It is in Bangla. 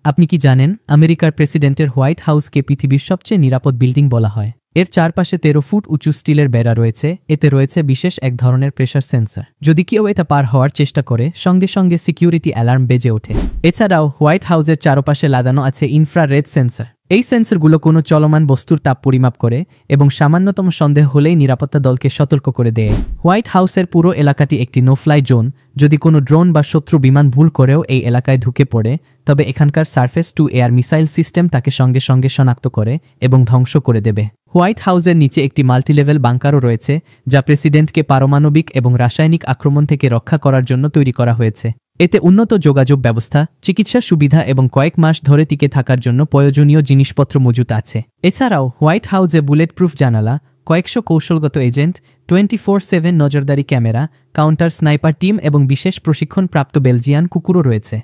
আপনি কি জানেন আমেরিকার প্রেসিডেন্টের হোয়াইট হাউসকে পৃথিবীর সবচেয়ে নিরাপদ বিল্ডিং বলা হয়? এর চারপাশে 13 ফুট উঁচু স্টিলের বেড়া রয়েছে। এতে রয়েছে বিশেষ এক ধরনের প্রেসার সেন্সর। যদি কেউ এটা পার হওয়ার চেষ্টা করে সঙ্গে সঙ্গে সিকিউরিটি অ্যালার্ম বেজে ওঠে। এছাড়াও হোয়াইট হাউসের চারপাশে লাগানো আছে ইনফ্রারেড সেন্সর। এই সেন্সরগুলো কোনো চলমান বস্তুর তাপ পরিমাপ করে এবং সামান্যতম সন্দেহ হলেই নিরাপত্তা দলকে সতর্ক করে দেয়। হোয়াইট হাউসের পুরো এলাকাটি একটি নো ফ্লাই জোন। যদি কোনো ড্রোন বা শত্রু বিমান ভুল করেও এই এলাকায় ঢুকে পড়ে, তবে এখানকার surface two air missile system তাকে সঙ্গে সঙ্গে শনাক্ত করে এবং ধ্বংস করে দেবে। হোয়াইট হাউসের নিচে একটি মাল্টিলেভেল বাংকারও রয়েছে, যা প্রেসিডেন্টকে পারমাণবিক এবং রাসায়নিক আক্রমণ থেকে রক্ষা করার জন্য তৈরি করা হয়েছে। এতে উন্নত যোগাযোগ ব্যবস্থা, চিকিৎসা সুবিধা এবং কয়েক মাস ধরে টিকে থাকার জন্য প্রয়োজনীয় জিনিসপত্র মজুত আছে। এছাড়াও হোয়াইট হাউসে বুলেট প্রুফ জানালা, কয়েকশো কৌশলগত এজেন্ট, 24/7 নজরদারি ক্যামেরা, কাউন্টার স্নাইপার টিম এবং বিশেষ প্রশিক্ষণপ্রাপ্ত বেলজিয়ান কুকুরও রয়েছে।